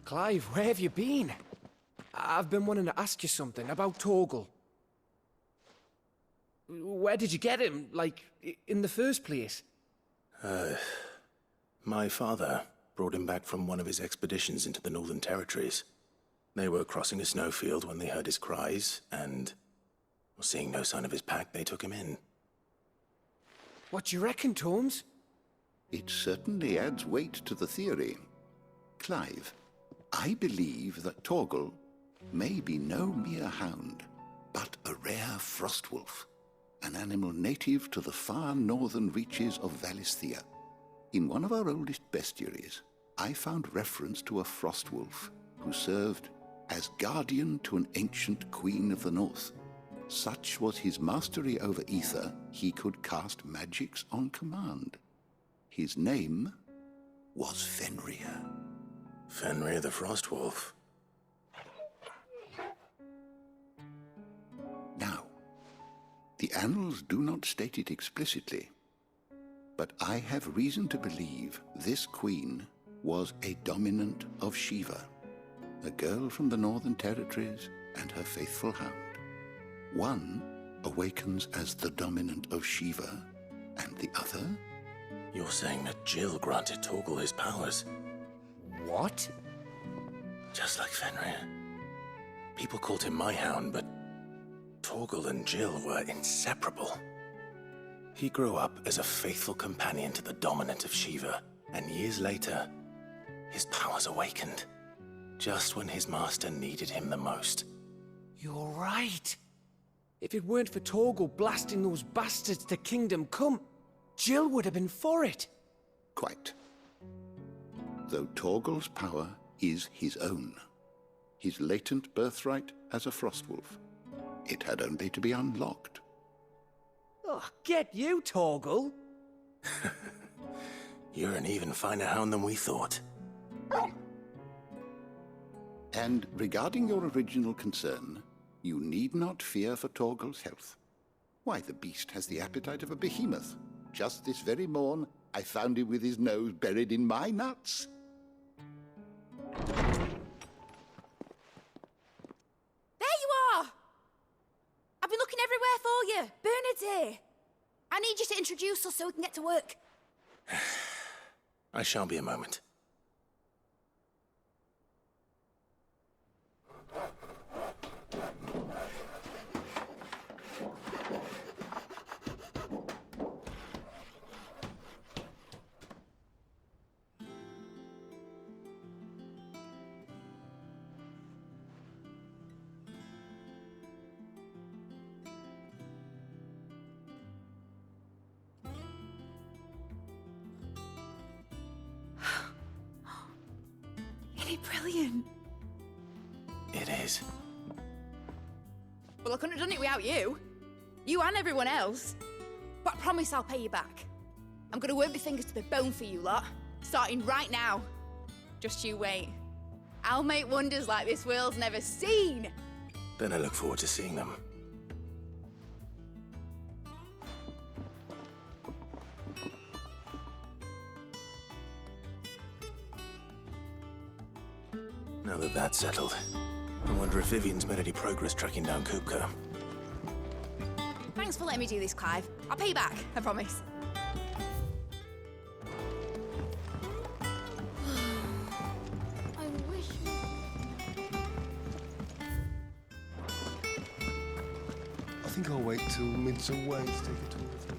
Clive, where have you been? I've been wanting to ask you something about Torgal. Where did you get him, like, in the first place? My father brought him back from one of his expeditions into the Northern Territories. They were crossing a snowfield when they heard his cries, and seeing no sign of his pack, they took him in. What do you reckon, Tomes? It certainly adds weight to the theory. Clive, I believe that Torgal may be no mere hound, but a rare frostwolf, an animal native to the far northern reaches of Valisthea. In one of our oldest bestiaries, I found reference to a frostwolf who served as guardian to an ancient queen of the north. Such was his mastery over ether, he could cast magics on command. His name was Fenrir. Fenrir the Frostwolf. Now, the annals do not state it explicitly, but I have reason to believe this queen was a dominant of Shiva, a girl from the Northern Territories and her faithful hound. One awakens as the dominant of Shiva, and the other? You're saying that Jill granted Torgal his powers? What? Just like Fenrir. People called him my hound, but Torgal and Jill were inseparable. He grew up as a faithful companion to the dominant of Shiva, and years later, his powers awakened, just when his master needed him the most. You're right. If it weren't for Torgal blasting those bastards to Kingdom Come, Jill would have been for it. Quite. Though Torgal's power is his own, his latent birthright as a frostwolf. It had only to be unlocked. Oh, get you, Torgal. You're an even finer hound than we thought. And regarding your original concern, you need not fear for Torgal's health. Why, the beast has the appetite of a behemoth. Just this very morn, I found him with his nose buried in my nuts. There you are! I've been looking everywhere for you. Bernard's here. I need you to introduce us so we can get to work. I shall be a moment. Isn't it brilliant? It is. Well, I couldn't have done it without you. You and everyone else. But I promise I'll pay you back. I'm gonna work my fingers to the bone for you lot, starting right now. Just you wait. I'll make wonders like this world's never seen. Then I look forward to seeing them. Now that that's settled, I wonder if Vivian's made any progress tracking down KUPKA. Thanks for letting me do this, Clive. I'll pay you back, I promise. I wish... I think I'll wait till mid's away to take a tour with them.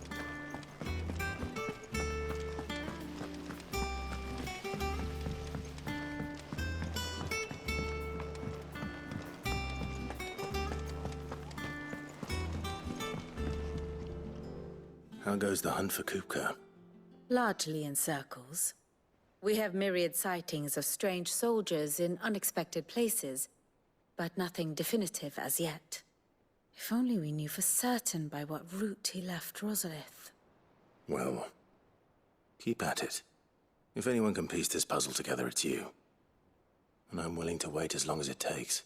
How goes the hunt for KUPKA? Largely in circles. We have myriad sightings of strange soldiers in unexpected places, but nothing definitive as yet. If only we knew for certain by what route he left Rosalith. Well, keep at it. If anyone can piece this puzzle together, it's you. And I'm willing to wait as long as it takes.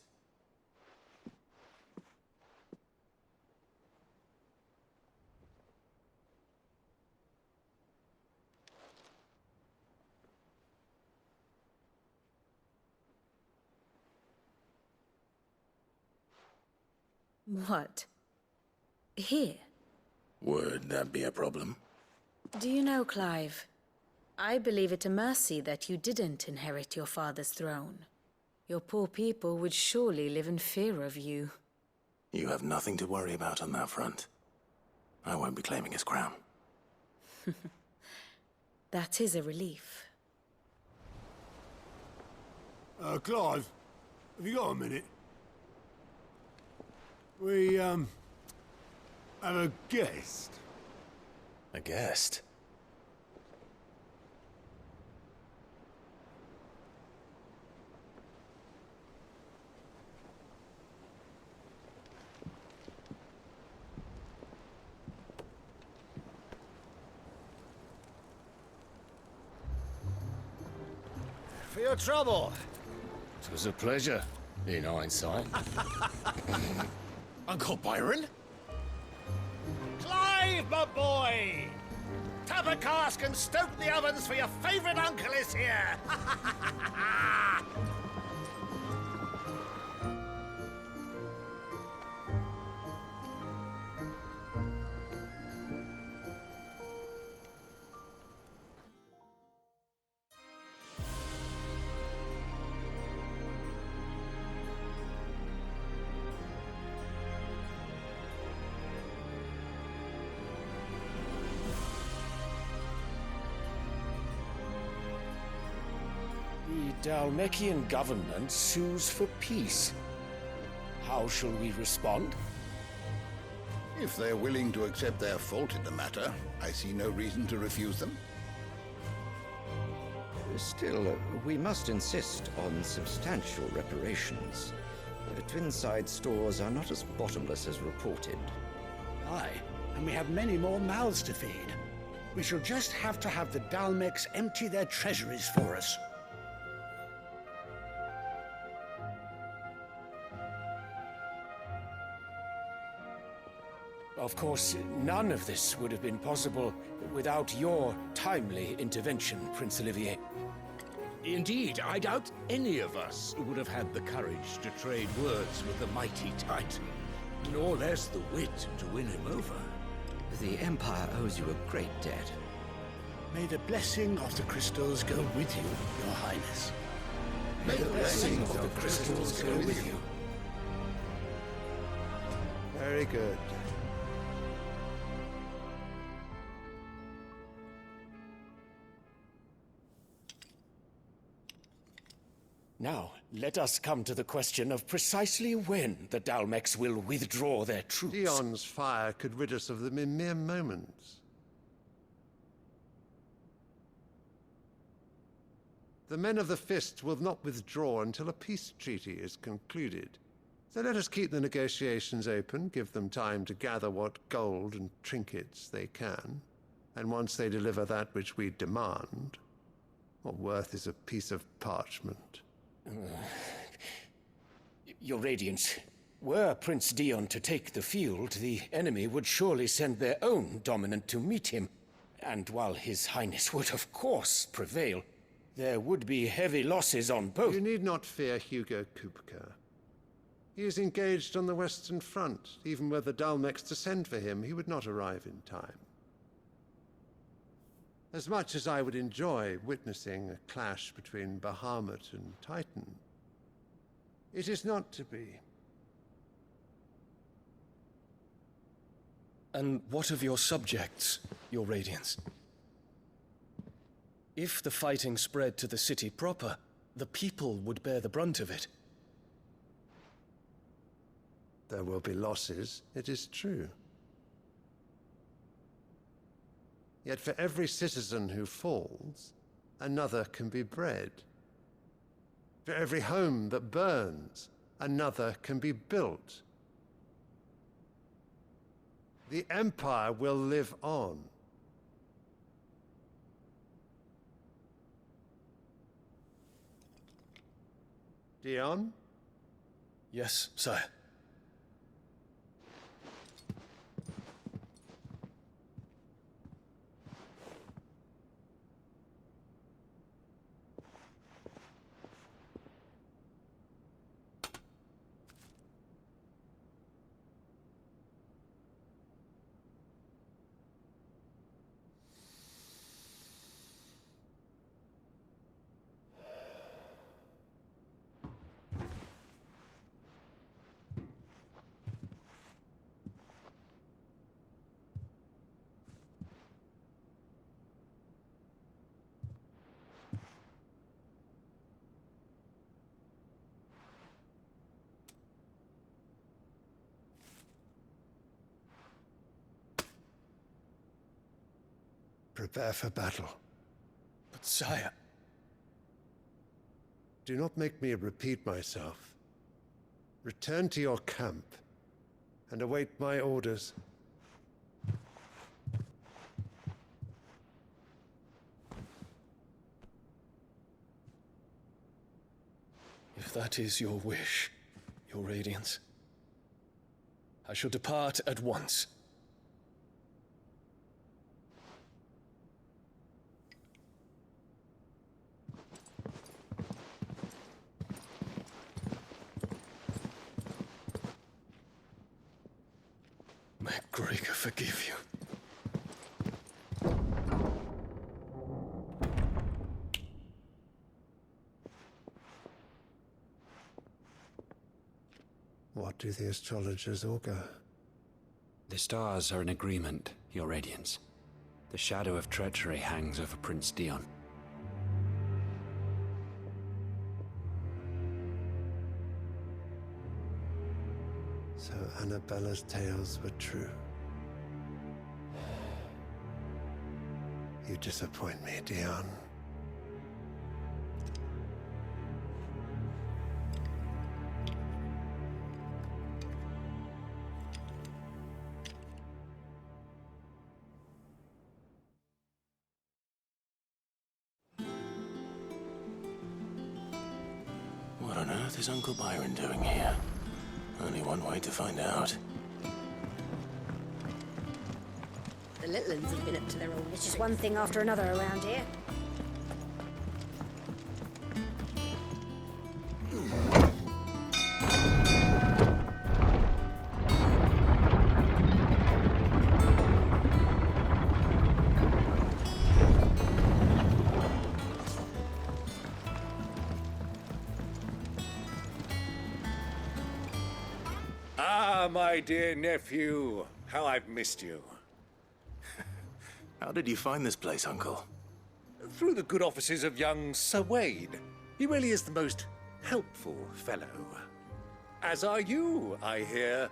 What? Here? Would that be a problem? Do you know, Clive? I believe it a mercy that you didn't inherit your father's throne. Your poor people would surely live in fear of you. You have nothing to worry about on that front. I won't be claiming his crown. That is a relief. Clive, have you got a minute? We, have a guest. A guest? For your trouble. It was a pleasure, in hindsight. Uncle Byron? Clive, my boy! Tap a cask and stoke the ovens for your favorite uncle is here! The Dalmekian government sues for peace. How shall we respond? If they're willing to accept their fault in the matter, I see no reason to refuse them. Still, we must insist on substantial reparations. Twinside stores are not as bottomless as reported. Aye, and we have many more mouths to feed. We shall just have to have the Dalmecs empty their treasuries for us. Of course, none of this would have been possible without your timely intervention, Prince Olivier. Indeed, I doubt any of us would have had the courage to trade words with the mighty Titan, nor less the wit to win him over. The Empire owes you a great debt. May the blessing of the crystals go with you, Your Highness. May the blessing of the crystals go with you. Very good. Now, let us come to the question of precisely when the Dalmecs will withdraw their troops. Dion's fire could rid us of them in mere moments. The men of the Fist will not withdraw until a peace treaty is concluded. So let us keep the negotiations open, give them time to gather what gold and trinkets they can, and once they deliver that which we demand, what worth is a piece of parchment? Your Radiance, were Prince Dion to take the field, the enemy would surely send their own dominant to meet him. And while His Highness would of course prevail, there would be heavy losses on both. You need not fear Hugo KUPKA. He is engaged on the Western Front. Even were the Dalmecs to send for him, he would not arrive in time. As much as I would enjoy witnessing a clash between Bahamut and Titan, it is not to be. And what of your subjects, Your Radiance? If the fighting spread to the city proper, the people would bear the brunt of it. There will be losses, it is true. Yet for every citizen who falls, another can be bred. For every home that burns, another can be built. The Empire will live on. Dion? Yes, sire. Prepare for battle. But sire... Do not make me repeat myself. Return to your camp and await my orders. If that is your wish, Your Radiance, I shall depart at once. May Gregor forgive you. What do the astrologers augur? The stars are in agreement, Your Radiance. The shadow of treachery hangs over Prince Dion. So Annabella's tales were true. You disappoint me, Dion. What on earth is Uncle Byron doing here? Only one way to find out. The little ones have been up to their old. It's just one thing after another around here. My dear nephew, how I've missed you. How did you find this place, Uncle? Through the good offices of young Sir Wade. He really is the most helpful fellow. As are you, I hear.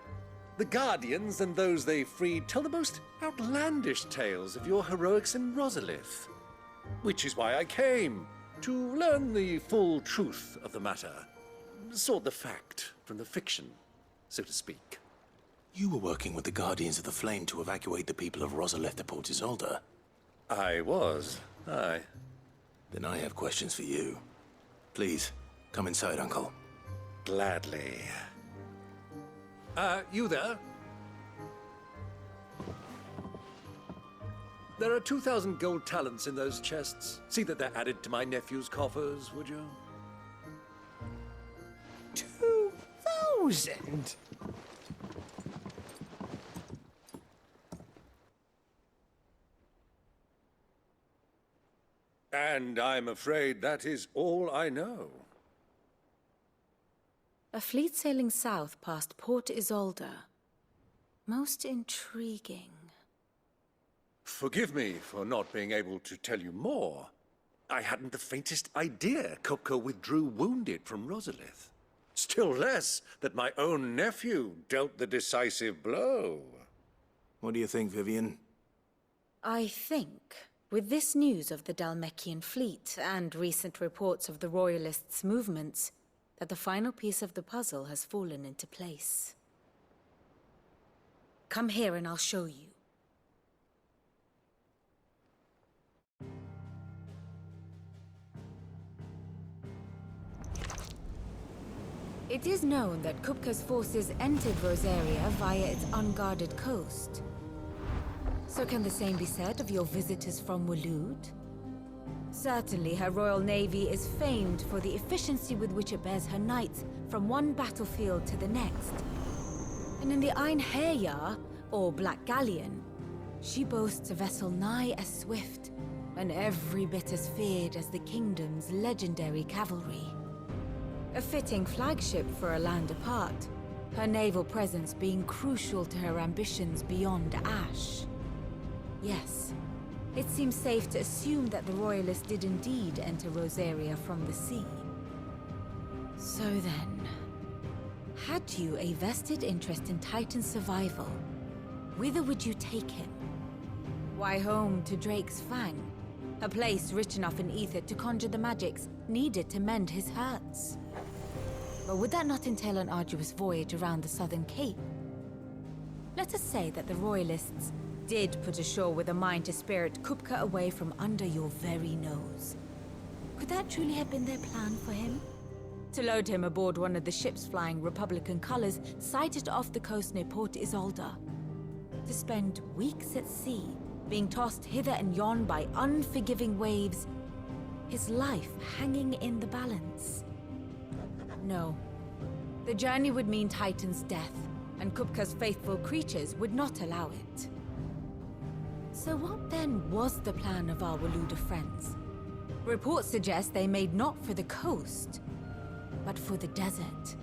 The Guardians and those they freed tell the most outlandish tales of your heroics in Rosalith. Which is why I came, to learn the full truth of the matter. Sort the fact from the fiction, so to speak. You were working with the Guardians of the Flame to evacuate the people of Rosalith to Port Isolde. I was, aye. Then I have questions for you. Please, come inside, Uncle. Gladly. You there? There are 2,000 gold talents in those chests. See that they're added to my nephew's coffers, would you? 2,000? And I'm afraid that is all I know. A fleet sailing south past Port Isolde. Most intriguing. Forgive me for not being able to tell you more. I hadn't the faintest idea KUPKA withdrew wounded from Rosalith. Still less that my own nephew dealt the decisive blow. What do you think, Vivian? I think, with this news of the Dhalmekian fleet and recent reports of the Royalists' movements, that the final piece of the puzzle has fallen into place. Come here and I'll show you. It is known that KUPKA's forces entered Rosaria via its unguarded coast. So can the same be said of your visitors from Waloed? Certainly, her Royal Navy is famed for the efficiency with which it bears her knights from one battlefield to the next. And in the Einherjar, or Black Galleon, she boasts a vessel nigh as swift, and every bit as feared as the kingdom's legendary cavalry. A fitting flagship for a land apart, her naval presence being crucial to her ambitions beyond Ash. Yes, it seems safe to assume that the Royalists did indeed enter Rosaria from the sea. So then, had you a vested interest in Titan's survival, whither would you take him? Why home to Drake's Fang? A place rich enough in ether to conjure the magics needed to mend his hurts. But would that not entail an arduous voyage around the southern cape? Let us say that the Royalists did put ashore with a mind to spirit KUPKA away from under your very nose. Could that truly have been their plan for him? To load him aboard one of the ships flying Republican colors sighted off the coast near Port Isolde. To spend weeks at sea, being tossed hither and yon by unforgiving waves, his life hanging in the balance. No. The journey would mean Titan's death, and KUPKA's faithful creatures would not allow it. So what then was the plan of our Waluda friends? Reports suggest they made not for the coast, but for the desert.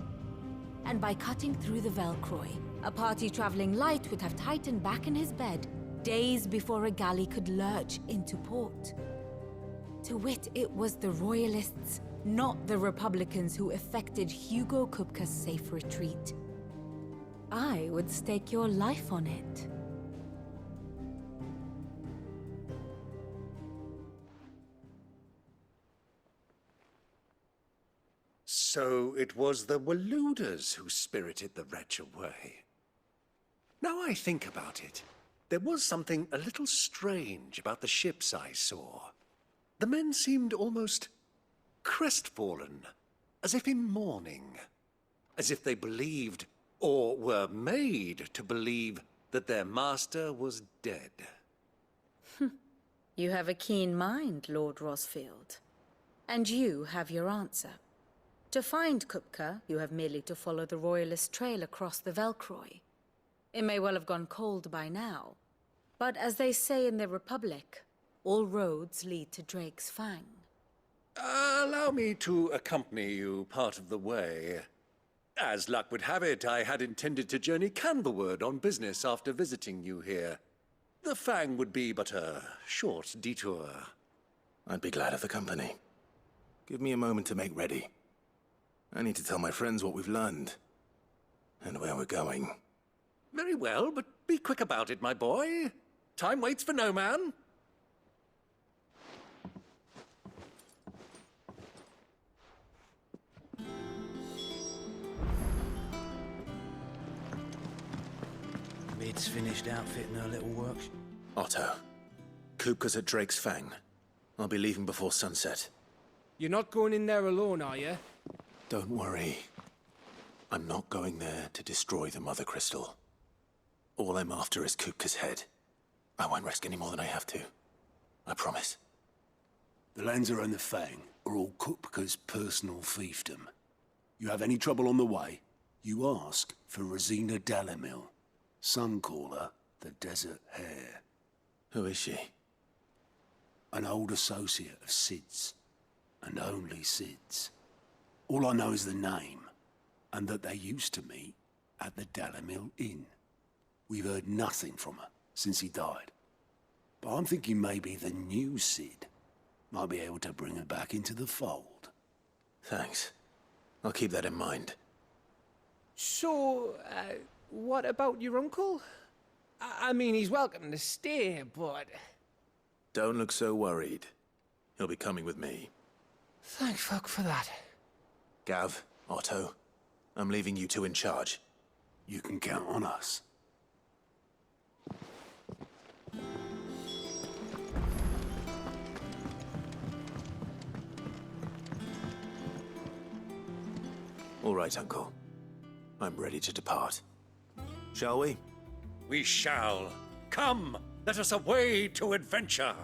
And by cutting through the Velcroy, a party traveling light would have Titan back in his bed days before a galley could lurch into port. To wit, it was the Royalists, not the Republicans, who effected Hugo KUPKA's safe retreat. I would stake your life on it. So it was the Waludas who spirited the wretch away. Now I think about it, there was something a little strange about the ships I saw. The men seemed almost crestfallen, as if in mourning, as if they believed, or were made to believe, that their master was dead. You have a keen mind, Lord Rosefield. And you have your answer. To find KUPKA, you have merely to follow the Royalist trail across the Velcroy. It may well have gone cold by now, but as they say in the Republic, all roads lead to Drake's Fang. Allow me to accompany you part of the way. As luck would have it, I had intended to journey Canberward on business after visiting you here. The Fang would be but a short detour. I'd be glad of the company. Give me a moment to make ready. I need to tell my friends what we've learned, and where we're going. Very well, but be quick about it, my boy. Time waits for no man. Mid's finished outfitting her little workshop. Otto, KUPKA's at Drake's Fang. I'll be leaving before sunset. You're not going in there alone, are you? Don't worry. I'm not going there to destroy the Mother Crystal. All I'm after is KUPKA's head. I won't risk any more than I have to. I promise. The Lancer and the Fang are all KUPKA's personal fiefdom. You have any trouble on the way, you ask for Rosina Dalamil, Suncaller, the Desert Hare. Who is she? An old associate of Sid's, and only Sid's. All I know is the name, and that they used to meet at the Dalamil Inn. We've heard nothing from her since he died. But I'm thinking maybe the new Sid might be able to bring her back into the fold. Thanks. I'll keep that in mind. So, what about your uncle? I mean, he's welcome to stay, but... Don't look so worried. He'll be coming with me. Thank fuck for that. Gav, Otto, I'm leaving you two in charge. You can count on us. All right, Uncle. I'm ready to depart. Shall we? We shall. Come, let us away to adventure.